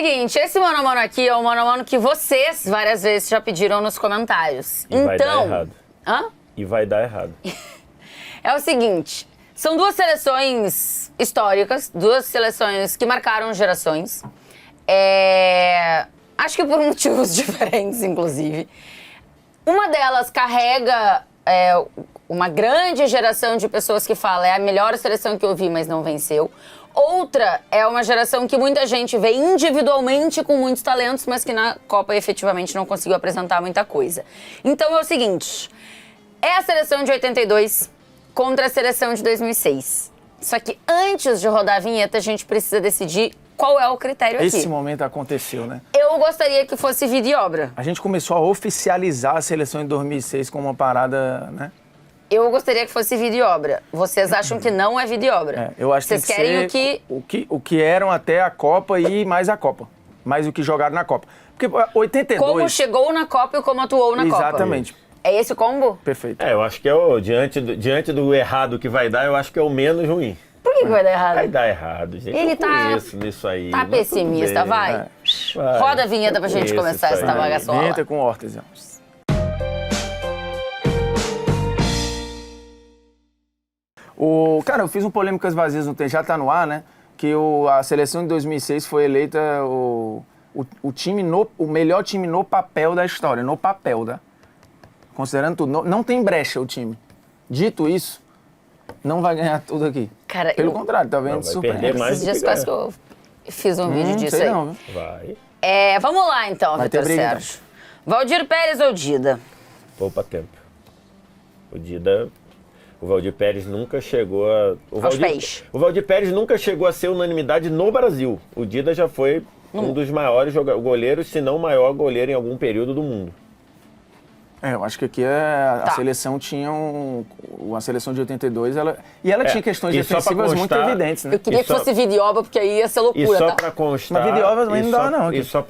Seguinte, esse mano a mano aqui é o mano a mano que vocês várias vezes já pediram nos comentários. E vai dar errado. Hã? E vai dar errado. É o seguinte, são duas seleções históricas, duas seleções que marcaram gerações. Acho que por motivos diferentes, inclusive. Uma delas carrega uma grande geração de pessoas que falam é a melhor seleção que eu vi, mas não venceu. Outra é uma geração que muita gente vê individualmente com muitos talentos, mas que na Copa efetivamente não conseguiu apresentar muita coisa. Então é o seguinte, é a seleção de 82 contra a seleção de 2006. Só que antes de rodar a vinheta, a gente precisa decidir qual é o critério aqui. Esse momento aconteceu, né? Eu gostaria que fosse vida e obra. A gente começou a oficializar a seleção em 2006 como uma parada, né? Eu gostaria que fosse vida e obra. Vocês acham que não é vida e obra? Eu acho que vocês querem o que eram até a Copa e mais a Copa. Mais o que jogaram na Copa. Porque 82... Como chegou na Copa e como atuou na Copa. Exatamente. É esse o combo? Perfeito. Eu acho que diante do errado que vai dar, eu acho que é o menos ruim. Por que vai dar errado? Vai dar errado, gente. Ele eu conheço nisso aí. Tá pessimista, vai. Roda a vinheta pra gente começar essa bagaçola. Vinheta com hortas. Cara, eu fiz um Polêmicas Vazias no tempo, já tá no ar, né? Que a seleção de 2006 foi eleita o melhor time no papel da história. No papel, tá? Considerando tudo. Não tem brecha o time. Dito isso, não vai ganhar tudo aqui. Cara, pelo contrário, tá vendo? Surpreende. Esses dias quase que eu fiz um vídeo disso aí. Não, vai. Vamos lá então, Vitor Sérgio. Valdir Pérez ou Dida? Poupa tempo. O Valdir Pérez nunca chegou a... O Valdir Pérez nunca chegou a ser unanimidade no Brasil. O Dida já foi um dos maiores goleiros, se não o maior goleiro em algum período do mundo. Eu acho que aqui a seleção tinha uma seleção de 82, ela tinha questões defensivas muito evidentes, né? Eu queria que fosse vida e obra, porque aí ia ser loucura, e só pra constar... Mas vida e obra também não dá, não. E só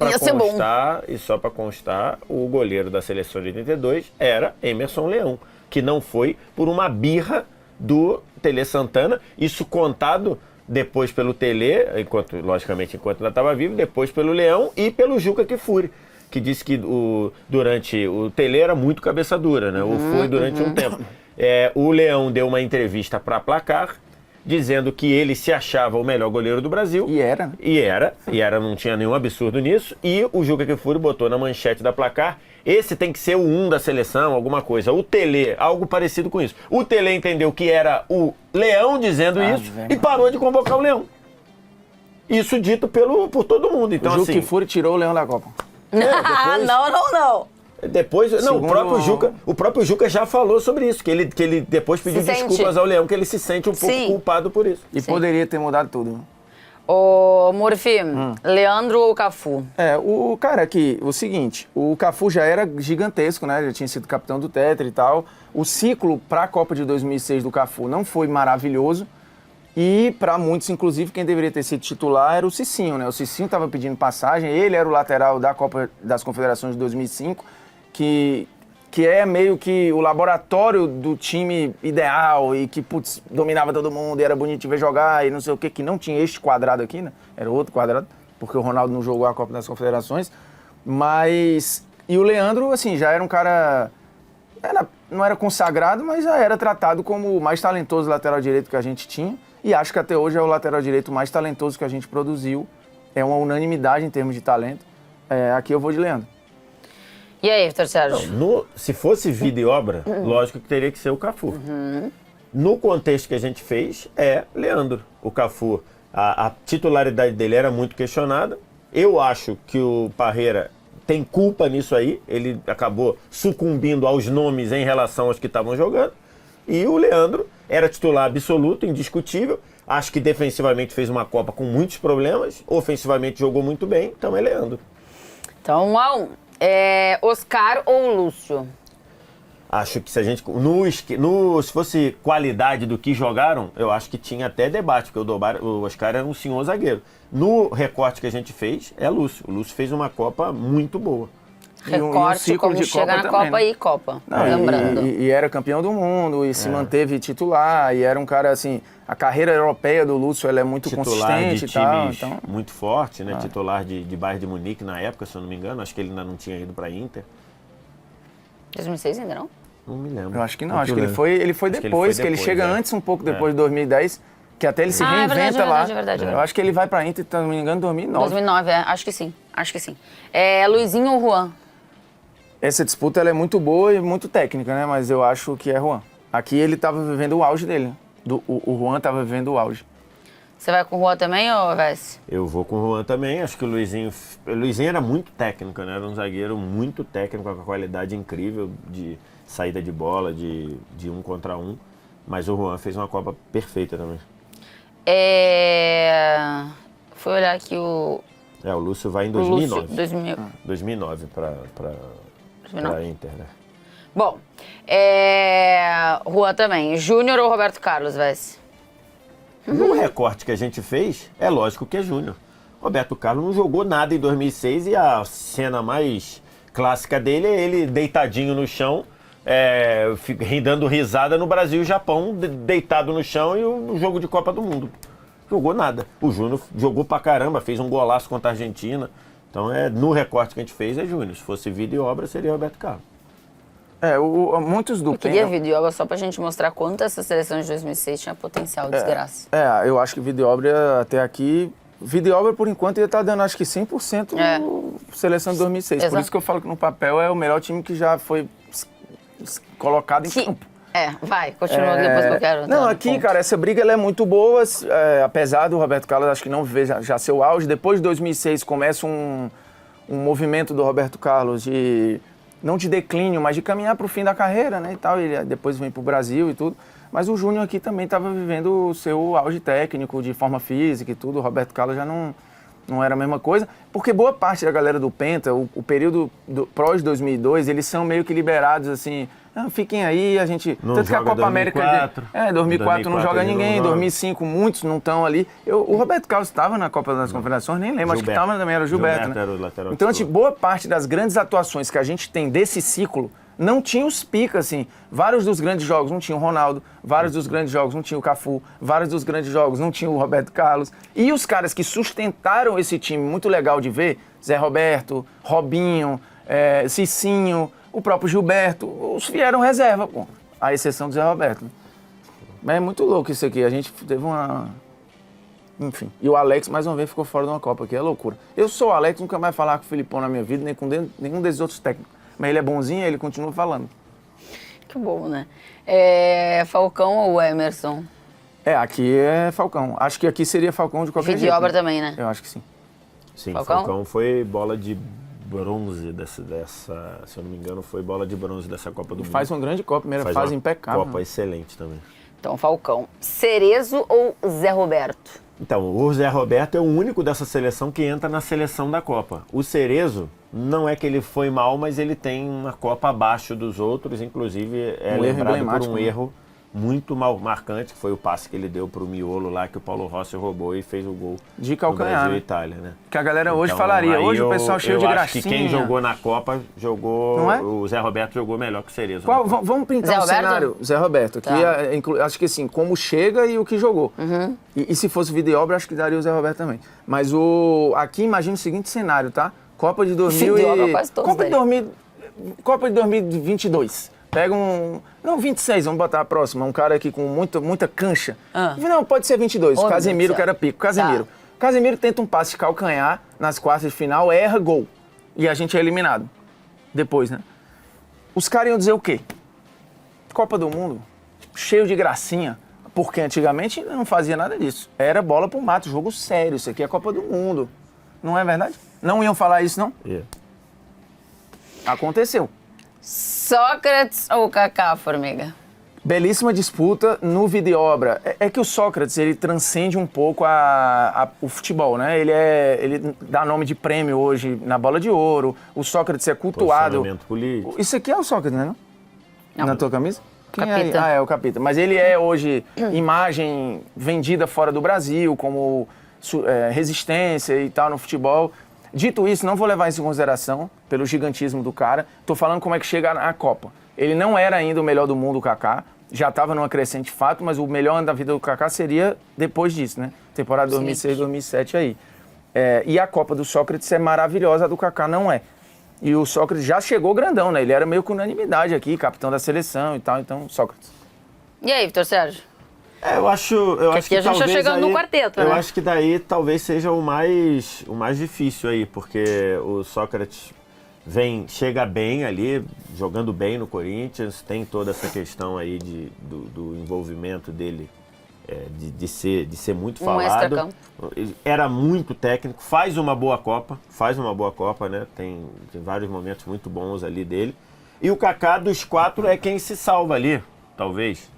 pra constar, o goleiro da seleção de 82 era Emerson Leão, que não foi por uma birra do Tele Santana, isso contado depois pelo Tele, logicamente enquanto ainda estava vivo, depois pelo Leão e pelo Juca Kfouri, que disse que durante o Tele era muito cabeça dura, né? O Fui durante um tempo. O Leão deu uma entrevista para Placar, dizendo que ele se achava o melhor goleiro do Brasil. E era, não tinha nenhum absurdo nisso. E o Juca Kfouri botou na manchete da Placar, esse tem que ser o 1 da seleção, alguma coisa. O Tele, algo parecido com isso. O Tele entendeu que era o Leão dizendo isso e parou de convocar o Leão. Isso dito por todo mundo. Então, o Juca Kfouri tirou o Leão da Copa. Não. Depois, o próprio Juca já falou sobre isso, que ele depois pediu desculpas ao Leão, que ele se sente um pouco culpado por isso. E poderia ter mudado tudo. Ô, Murphy, Leandro ou Cafu? O seguinte, o Cafu já era gigantesco, né? Já tinha sido capitão do Tetra e tal. O ciclo para a Copa de 2006 do Cafu não foi maravilhoso. E para muitos, inclusive, quem deveria ter sido titular era o Cicinho, né? O Cicinho estava pedindo passagem, ele era o lateral da Copa das Confederações de 2005, que é meio que o laboratório do time ideal e que, dominava todo mundo e era bonito de ver jogar e não sei o quê, que não tinha este quadrado aqui, né? Era outro quadrado, porque o Ronaldo não jogou a Copa das Confederações. E o Leandro, assim, já era um cara... não era consagrado, mas já era tratado como o mais talentoso lateral direito que a gente tinha. E acho que até hoje é o lateral direito mais talentoso que a gente produziu. É uma unanimidade em termos de talento. Aqui eu vou de Leandro. E aí, Vitor Sérgio? Se fosse vida e obra, lógico que teria que ser o Cafu. No contexto que a gente fez, é Leandro. O Cafu, a titularidade dele era muito questionada. Eu acho que o Parreira tem culpa nisso aí. Ele acabou sucumbindo aos nomes em relação aos que estavam jogando. E o Leandro era titular absoluto, indiscutível. Acho que defensivamente fez uma Copa com muitos problemas. Ofensivamente jogou muito bem, então é Leandro. Então, 1-1. Oscar ou Lúcio? Acho que se a gente... se fosse qualidade do que jogaram, eu acho que tinha até debate, porque o Oscar era um senhor zagueiro. No recorte que a gente fez, é Lúcio. O Lúcio fez uma Copa muito boa. Recorte ciclo como de chega Copa na também, Copa né? e Copa, Não, lembrando. E era campeão do mundo, e se manteve titular, e era um cara assim, a carreira europeia do Lúcio ela é muito Titular consistente de e tal, times então... muito forte, né? Titular de Bayern de Munique na época, se eu não me engano. Acho que ele ainda não tinha ido para Inter. 2006 ainda não? Não me lembro. Eu acho que não, Não acho te que ele lembro. foi, Acho depois, que ele chega antes, um pouco depois de 2010, que até ele se reinventa lá. É verdade. Eu acho que ele vai pra Inter, se não me engano, em 2009. 2009, acho que sim. Luizinho ou Juan? Essa disputa ela é muito boa e muito técnica, né? Mas eu acho que é Juan. Aqui ele tava vivendo o auge dele. O Juan tava vivendo o auge. Você vai com o Juan também, ou Vess? Eu vou com o Juan também. Acho que o Luizinho era muito técnico, né? Era um zagueiro muito técnico, com a qualidade incrível de saída de bola, de 1 contra 1. Mas o Juan fez uma Copa perfeita também. Fui olhar aqui o O Lúcio vai em 2009. Lúcio, 2009 para Inter, né? Bom, Juan também. Júnior ou Roberto Carlos, Vess? No recorte que a gente fez, é lógico que é Júnior. Roberto Carlos não jogou nada em 2006 e a cena mais clássica dele é ele deitadinho no chão, dando risada no Brasil e Japão, deitado no chão, e o jogo de Copa do Mundo. Jogou nada. O Júnior jogou pra caramba, fez um golaço contra a Argentina. Então, no recorte que a gente fez, é Júnior. Se fosse vida e obra, seria Roberto Carlos. Muitos do Eu queria vídeo obra só pra gente mostrar quanto essa seleção de 2006 tinha potencial, desgraça. Eu acho que vídeo obra até aqui... Vídeo obra, por enquanto, ia estar dando, acho que 100% seleção de 2006. Exato. Por isso que eu falo que no papel é o melhor time que já foi colocado em campo. Continua depois que eu quero. Não, aqui, cara, essa briga ela é muito boa, apesar do Roberto Carlos, acho que não viver já seu auge. Depois de 2006 começa um movimento do Roberto Carlos não de declínio, mas de caminhar para o fim da carreira, né, e tal. Ele depois vem para o Brasil e tudo. Mas o Júnior aqui também estava vivendo o seu auge técnico, de forma física e tudo. O Roberto Carlos já não era a mesma coisa, porque boa parte da galera do Penta, o período pós 2002, eles são meio que liberados, assim, fiquem aí, a gente... Não tanto que a Copa 2004, América... 2004 não joga ninguém, não 2005 muitos não estão ali. O Roberto Carlos estava na Copa das Confederações, nem lembro, acho que estava também, era o Gilberto, né? Era o lateral Então, titular. boa parte das grandes atuações que a gente tem desse ciclo não tinha os picas, assim. Vários dos grandes jogos não tinha o Ronaldo, vários dos grandes jogos não tinha o Cafu, vários dos grandes jogos não tinha o Roberto Carlos. E os caras que sustentaram esse time muito legal de ver, Zé Roberto, Robinho, Cicinho, o próprio Gilberto, os vieram reserva, pô. À exceção do Zé Roberto. Mas é muito louco isso aqui, a gente teve uma... Enfim, e o Alex mais uma vez ficou fora de uma Copa, que é loucura. Eu sou o Alex, nunca mais falar com o Filipão na minha vida, nem com nenhum desses outros técnicos. Mas ele é bonzinho e ele continua falando. Que bom, né? Falcão ou Emerson? Aqui é Falcão. Acho que aqui seria Falcão de qualquer Vídeo jeito. obra né? também, né? Eu acho que sim. Sim, Falcão? Falcão foi bola de bronze dessa, se eu não me engano, foi bola de bronze dessa Copa do Mundo. Faz uma grande Copa, primeira Faz fase uma impecável. Copa excelente também. Então, Falcão. Cerezo ou Zé Roberto? Então, o Zé Roberto é o único dessa seleção que entra na seleção da Copa. O Cerezo, não é que ele foi mal, mas ele tem uma Copa abaixo dos outros, inclusive é Um erro lembrado por emblemático, um né? erro muito marcante, que foi o passe que ele deu pro Miolo lá, que o Paulo Rossi roubou e fez o gol De calcanhar, no Brasil né? e Itália, né? Que a galera hoje Então, falaria. aí Hoje o pessoal cheio de eu gracinha. acho que quem jogou na Copa, Não é? o Zé Roberto jogou melhor que o Cerezo. Qual, na Copa. vamos pintar Zé um Roberto? cenário, Zé Roberto. Aqui Tá. acho que assim, como chega e o que jogou. E se fosse vídeo e obra, acho que daria o Zé Roberto também. Mas aqui imagina o seguinte cenário, tá? Copa de 2000 Vídeo e obra, quase todos Copa de 2022. Pega não, 26, vamos botar a próxima. Um cara aqui com muita cancha. Não, pode ser 22. Oh, Casemiro, meu Deus. que era pico. Casemiro. Casemiro tenta um passe de calcanhar nas quartas de final, erra gol. E a gente é eliminado. Depois, né? Os caras iam dizer o quê? Copa do Mundo, cheio de gracinha. Porque antigamente não fazia nada disso. Era bola pro mato, jogo sério. Isso aqui é Copa do Mundo. Não é verdade? Não iam falar isso, não? Yeah. Aconteceu. Sócrates ou Kaká, Formiga? Belíssima disputa no vídeo obra. É que o Sócrates, ele transcende um pouco o futebol, né? Ele dá nome de prêmio hoje na Bola de Ouro. O Sócrates é cultuado. Posicionamento político. Isso aqui é o Sócrates, né? Não. Na tua camisa? Quem é? Capita. É o Capita. Mas ele é hoje imagem vendida fora do Brasil, como resistência e tal no futebol. Dito isso, não vou levar isso em consideração pelo gigantismo do cara. Tô falando como é que chega na Copa. Ele não era ainda o melhor do mundo, o Kaká. Já estava numa crescente fato, mas o melhor ano da vida do Kaká seria depois disso, né? Temporada 2006, 2007 aí. E a Copa do Sócrates é maravilhosa, a do Kaká não é. E o Sócrates já chegou grandão, né? Ele era meio que unanimidade aqui, capitão da seleção e tal, então Sócrates. E aí, Vitor Sérgio? Eu acho aqui a gente tá chegando no quarteto, né? Eu acho que daí talvez seja o mais difícil aí, porque o Sócrates chega bem ali, jogando bem no Corinthians, tem toda essa questão aí do envolvimento dele, de ser muito falado. extracampo. Era muito técnico, faz uma boa Copa, né? Tem vários momentos muito bons ali dele. E o Kaká dos 4 é quem se salva ali, talvez.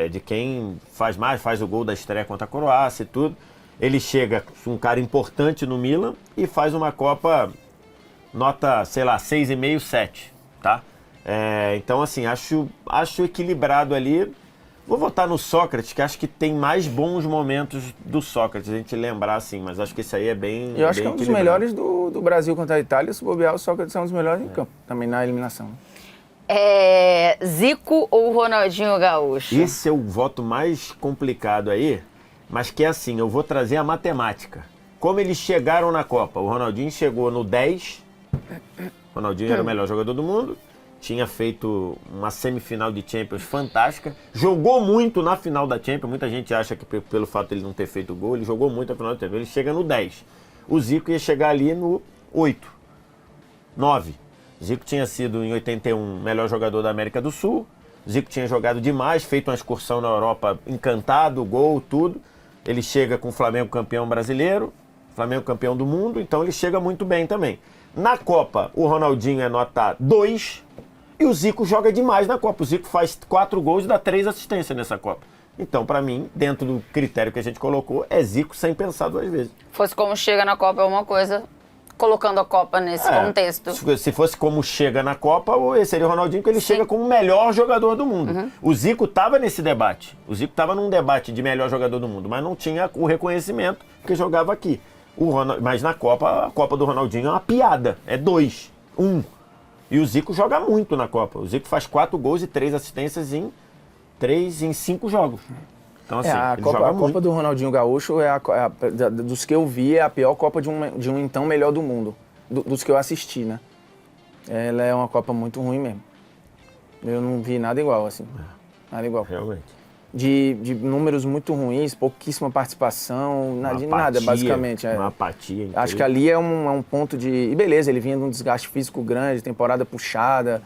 De quem faz mais, faz o gol da estreia contra a Croácia e tudo. Ele chega, um cara importante no Milan, e faz uma Copa nota, sei lá, 6,5, 7, tá? Então, assim, acho equilibrado ali. Vou votar no Sócrates, que acho que tem mais bons momentos do Sócrates, a gente lembrar assim, mas acho que esse aí é bem Eu acho que é um dos melhores do Brasil contra a Itália. Se bobear, o Sócrates é um dos melhores em campo, também na eliminação. Zico ou Ronaldinho Gaúcho? Esse é o voto mais complicado aí, mas que é assim, eu vou trazer a matemática. Como eles chegaram na Copa? O Ronaldinho chegou no 10, o Ronaldinho era o melhor jogador do mundo, tinha feito uma semifinal de Champions fantástica, jogou muito na final da Champions, muita gente acha que pelo fato de ele não ter feito gol, ele jogou muito na final da Champions, ele chega no 10. O Zico ia chegar ali no 8, 9. Zico tinha sido, em 81, melhor jogador da América do Sul. Zico tinha jogado demais, feito uma excursão na Europa, encantado, gol, tudo. Ele chega com o Flamengo campeão brasileiro, Flamengo campeão do mundo, então ele chega muito bem também. Na Copa, o Ronaldinho é nota 2 e o Zico joga demais na Copa. O Zico faz 4 gols e dá 3 assistências nessa Copa. Então, pra mim, dentro do critério que a gente colocou, é Zico sem pensar 2 vezes. Fosse como chega na Copa é uma coisa... Colocando a Copa nesse contexto. Se fosse como chega na Copa, seria o Ronaldinho, que ele chega como o melhor jogador do mundo. O Zico estava nesse debate. O Zico estava num debate de melhor jogador do mundo, mas não tinha o reconhecimento que jogava aqui. Mas na Copa, a Copa do Ronaldinho é uma piada. É 2, 1. E o Zico joga muito na Copa. O Zico faz 4 gols e 3 assistências em 5 jogos. Então, assim, a Copa do Ronaldinho Gaúcho, dos que eu vi, é a pior Copa de um então melhor do mundo. Dos que eu assisti, né? Ela é uma Copa muito ruim mesmo. Eu não vi nada igual, assim. Nada igual. Realmente. De números muito ruins, pouquíssima participação, nada, basicamente. Uma apatia. Incrível. Acho que ali é um ponto de... E beleza, ele vinha de um desgaste físico grande, temporada puxada,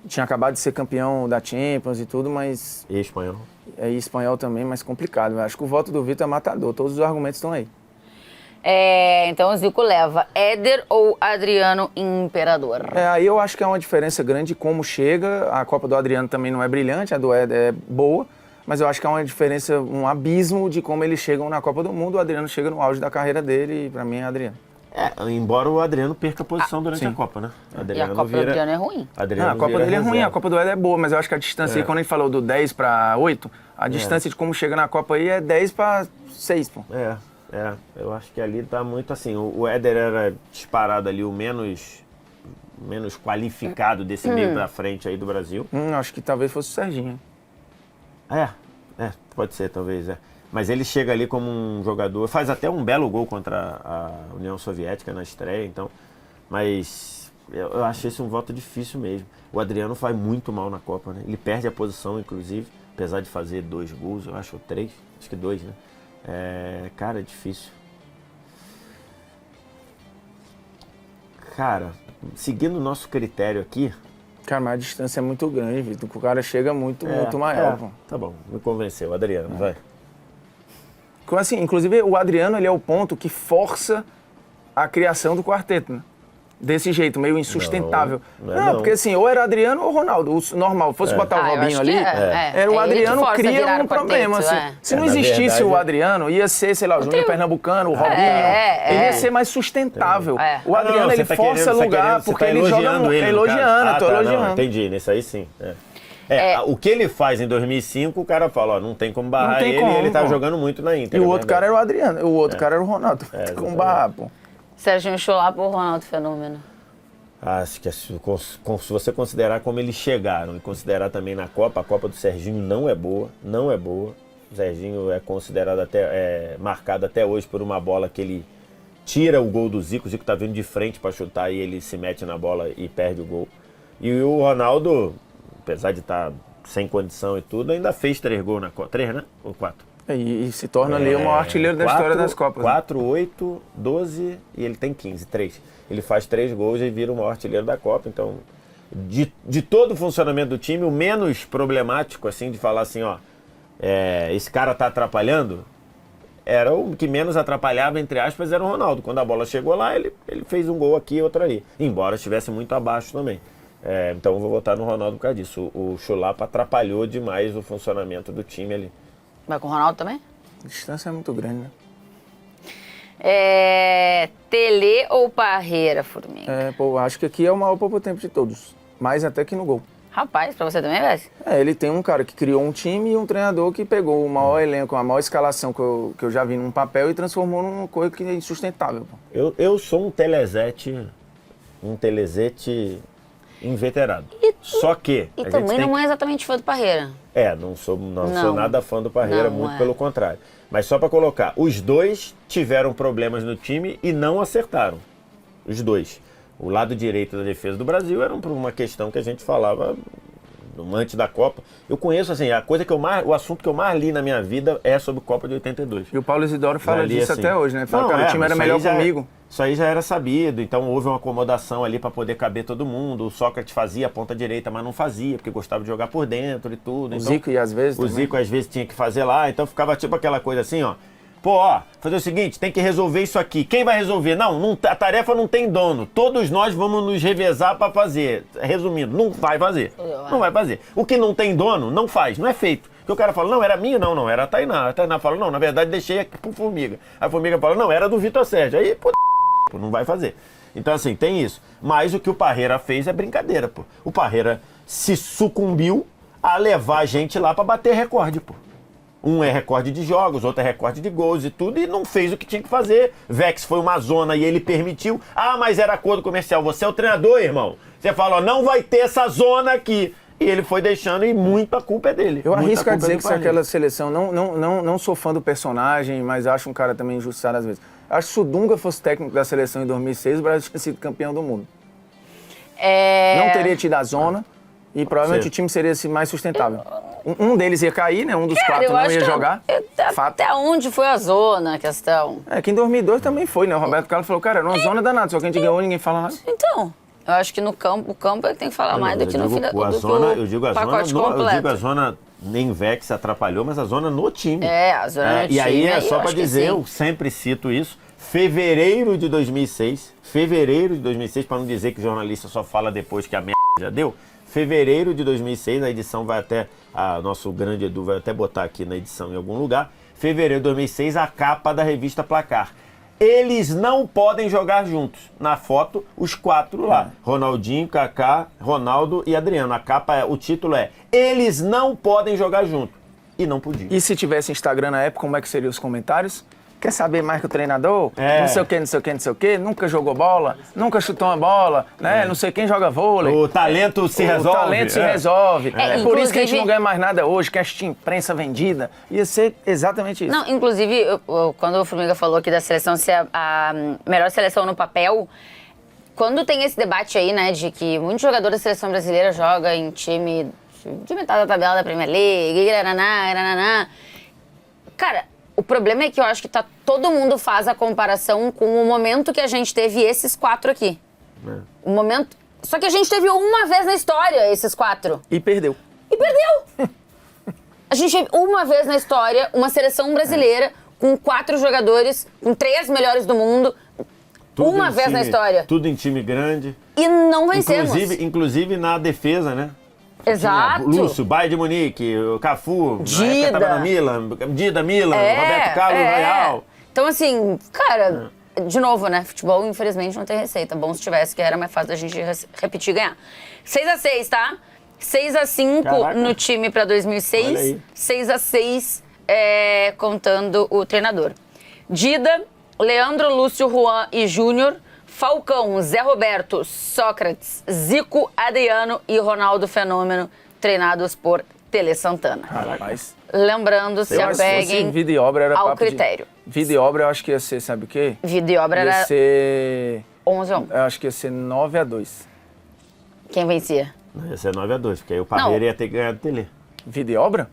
tinha acabado de ser campeão da Champions e tudo, mas... E espanhol. E espanhol também, mas complicado. Eu acho que o voto do Vitor é matador, todos os argumentos estão aí. Então o Zico leva Éder ou Adriano Imperador? Aí eu acho que é uma diferença grande como chega. A Copa do Adriano também não é brilhante, a do Éder é boa, mas eu acho que é uma diferença, um abismo de como eles chegam na Copa do Mundo. O Adriano chega no auge da carreira dele e pra mim é Adriano. Embora o Adriano perca a posição durante a Copa, né? E a Copa do Adriano é ruim. A Copa dele é ruim, a Copa do Éder é boa, mas eu acho que a distância aí, quando a gente falou do 10 para 8, a distância de como chega na Copa aí é 10 para 6, pô. Eu acho que ali tá muito assim, o Éder era disparado ali o menos qualificado desse meio pra frente aí do Brasil. Acho que talvez fosse o Serginho. Pode ser, talvez, Mas ele chega ali como um jogador, faz até um belo gol contra a União Soviética na estreia, então. Mas eu acho esse um voto difícil mesmo. O Adriano faz muito mal na Copa, né? Ele perde a posição, inclusive, apesar de fazer 2 gols, eu acho, ou 3, acho que 2, né? Cara, é difícil. Cara, seguindo o nosso critério aqui... Cara, mas a distância é muito grande, Vitor. O cara chega muito maior, pô. Tá bom, me convenceu. Adriano, vai. Assim, inclusive, o Adriano, ele é o ponto que força a criação do quarteto, né? Desse jeito, meio insustentável. Não, porque assim, ou era Adriano ou Ronaldo. O normal, fosse botar o Robinho ali, era o Adriano cria um problema. Assim. Se não existisse verdade, o Adriano, ia ser, sei lá, o Júnior Pernambucano, o Robinho. Ele ia ser mais sustentável. O Adriano, ele força lugar porque ele joga muito. Elogiando, tô elogiando. Não, entendi, nesse aí sim. O que ele faz em 2005, o cara fala, não tem como barrar ele, ele tá jogando muito na Inter. E o outro cara era o Adriano, o outro cara era o Ronaldo. Como barrar, pô. Serginho Chulapa ou Ronaldo Fenômeno? Acho que se você considerar como eles chegaram e considerar também na Copa, a Copa do Serginho não é boa. O Serginho é considerado marcado até hoje por uma bola que ele tira o gol do Zico. O Zico tá vindo de frente para chutar e ele se mete na bola e perde o gol. E o Ronaldo, apesar de estar sem condição e tudo, ainda fez 3 gols na Copa. 3, né? Ou 4? E se torna ali o maior artilheiro da história das Copas. 4, 8, 12 e ele tem 15, 3. Ele faz 3 gols e vira o maior artilheiro da Copa. Então, de todo o funcionamento do time, o menos problemático, assim, de falar assim, ó, esse cara tá atrapalhando, era o que menos atrapalhava, entre aspas, era o Ronaldo. Quando a bola chegou lá, ele fez um gol aqui e outro ali. Embora estivesse muito abaixo também. Então, eu vou votar no Ronaldo por causa disso. O Chulapa atrapalhou demais o funcionamento do time ali. Vai com o Ronaldo também? A distância é muito grande, né? Tele ou Parreira, Formiga? Acho que aqui é o maior pouco-tempo de todos. Mais até que no gol. Rapaz, pra você também, Vessi? Ele tem um cara que criou um time e um treinador que pegou o maior elenco, a maior escalação que eu já vi num papel e transformou numa coisa que é insustentável. Pô. Eu sou um telezete inveterado. Só que... E também não é exatamente fã do Parreira. Não sou nada fã do Parreira, muito pelo contrário. Mas só para colocar, os dois tiveram problemas no time e não acertaram. Os 2. O lado direito da defesa do Brasil era por uma questão que a gente falava antes da Copa. Eu conheço, assim, o assunto que eu mais li na minha vida é sobre Copa de 82. E o Paulo Isidoro fala disso assim, até hoje, né? Fala, cara, o time era melhor comigo. Isso aí já era sabido, então houve uma acomodação ali para poder caber todo mundo. O Sócrates fazia a ponta direita, mas não fazia, porque gostava de jogar por dentro e tudo. O Zico, e às vezes O Zico às vezes tinha que fazer lá, então ficava tipo aquela coisa assim, ó. Fazer o seguinte, tem que resolver isso aqui. Quem vai resolver? Não, a tarefa não tem dono. Todos nós vamos nos revezar para fazer. Resumindo, não vai fazer. Não vai fazer. O que não tem dono, não faz, não é feito. Porque o cara fala, não, era minha, não, era a Tainá. A Tainá fala, não, na verdade deixei aqui pro Formiga. A Formiga fala, não, era do Vitor Sérgio. Aí, não vai fazer. Então, assim, tem isso. Mas o que o Parreira fez é brincadeira, pô. O Parreira se sucumbiu a levar a gente lá para bater recorde, pô. Um é recorde de jogos, outro é recorde de gols e tudo, e não fez o que tinha que fazer. Vex foi uma zona e ele permitiu. Mas era acordo comercial. Você é o treinador, irmão. Você fala, não vai ter essa zona aqui. E ele foi deixando e muita culpa é dele. Eu arrisco a dizer que se aquela seleção, não sou fã do personagem, mas acho um cara também injustiçado às vezes. Acho que se o Dunga fosse técnico da seleção em 2006, o Brasil tinha sido campeão do mundo. Não teria tido a zona e provavelmente o time seria mais sustentável. Um deles ia cair, né? Um dos 4 não ia jogar. Até onde foi a zona, a questão? Que em 2002 também foi, né? O Roberto Carlos falou, cara, era uma zona danada, só que a gente ganhou e ninguém fala nada. Então, eu acho que no campo, o campo é que tem que falar mais do que no final do pacote completo. Eu digo a zona, nem Vex atrapalhou, mas a zona no time. A zona no time. E aí é só para dizer, eu sempre cito isso, fevereiro de 2006, para não dizer que o jornalista só fala depois que a merda já deu, fevereiro de 2006, a edição vai até, nosso grande Edu vai até botar aqui na edição em algum lugar, fevereiro de 2006, a capa da revista Placar. Eles não podem jogar juntos. Na foto, os 4 lá. Ronaldinho, Kaká, Ronaldo e Adriano. A capa, o título é Eles não podem jogar juntos. E não podiam. E se tivesse Instagram na época, como é que seriam os comentários? Quer saber mais que o treinador? Não sei o que, nunca jogou bola, nunca chutou uma bola, né? Não sei quem joga vôlei. O talento se resolve. O talento se resolve. É por isso que a gente não ganha mais nada hoje, que a imprensa vendida. Ia ser exatamente isso. Não, inclusive, quando o Formiga falou aqui da seleção ser a melhor seleção no papel, quando tem esse debate aí, né, de que muitos jogadores da seleção brasileira jogam em time de metade da tabela da Premier League, cara, o problema é que eu acho que todo mundo faz a comparação com o momento que a gente teve esses 4 aqui. O momento... Só que a gente teve uma vez na história esses 4. E perdeu. A gente teve uma vez na história uma seleção brasileira com 4 jogadores, com 3 melhores do mundo. Uma vez na história. Tudo em time grande. E não vencemos. Inclusive na defesa, né? Exato. Lúcio, Bayern de Munique, o Cafu, Dida. Tava no Milan, Roberto Carlos, Real. Então, assim, cara, de novo, né? Futebol, infelizmente, não tem receita. Bom se tivesse, que era mais fácil da gente repetir e ganhar. 6-6, tá? 6-5 no time pra 2006. 6-6 contando o treinador. Dida Leandro, Lúcio, Juan e Júnior, Falcão, Zé Roberto, Sócrates, Zico, Adriano e Ronaldo Fenômeno, treinados por Tele Santana. Rapaz. Lembrando, se Se fosse apeguem vida e obra, era ao papo de- critério. Vida e obra eu acho que ia ser, sabe o quê? Vida e obra Ia era ser... 11-1. Eu acho que ia ser 9-2. Quem vencia? Ia ser 9-2, porque aí o Parreira ia ter ganhado o Tele. Vida e obra?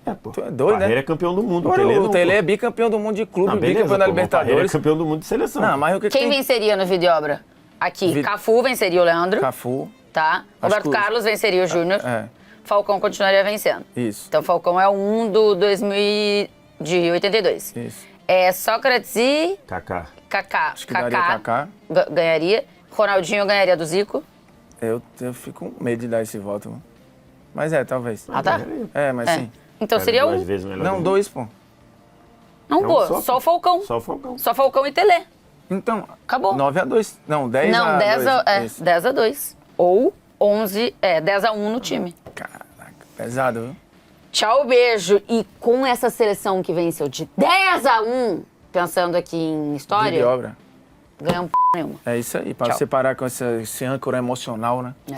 É, pô. Tu é doido, o Parreira né? é campeão do mundo. Olha, Tele o não, Tele pô. é bicampeão do mundo de clube, Não, beleza, bicampeão da pô, mas o Parreira é Libertadores. campeão do mundo de seleção. Não, mas o que Quem tem? venceria no Vida e obra? Aqui, Vi- Cafu venceria o Leandro, Cafu. tá? Roberto que o- Carlos venceria o Júnior. É, Falcão continuaria vencendo. isso. Então, Falcão é o 1 do 2000 de 82. Isso. É Sócrates e Kaká. Kaká. Acho que daria Kaká. Ganharia. Ronaldinho ganharia do Zico. Eu fico com medo de dar esse voto. Mano. Mas talvez. Ah, tá? É, mas É. sim. Então Era seria duas um. vezes melhor Não, que 2, pô. Não, Não, pô, só o Falcão. Só o Falcão. Só Falcão e Telê. Então, Acabou. 9-2. Não, 10 Não, a 10 a, 2. Isso. 10 a 2. Ou 10-1 no time. Caraca, pesado, viu? Tchau, beijo. E com essa seleção que venceu de 10-1, pensando aqui em Vida e história, obra. ganhamos nenhuma. É isso aí, para Tchau. separar com esse âncora emocional, né? É.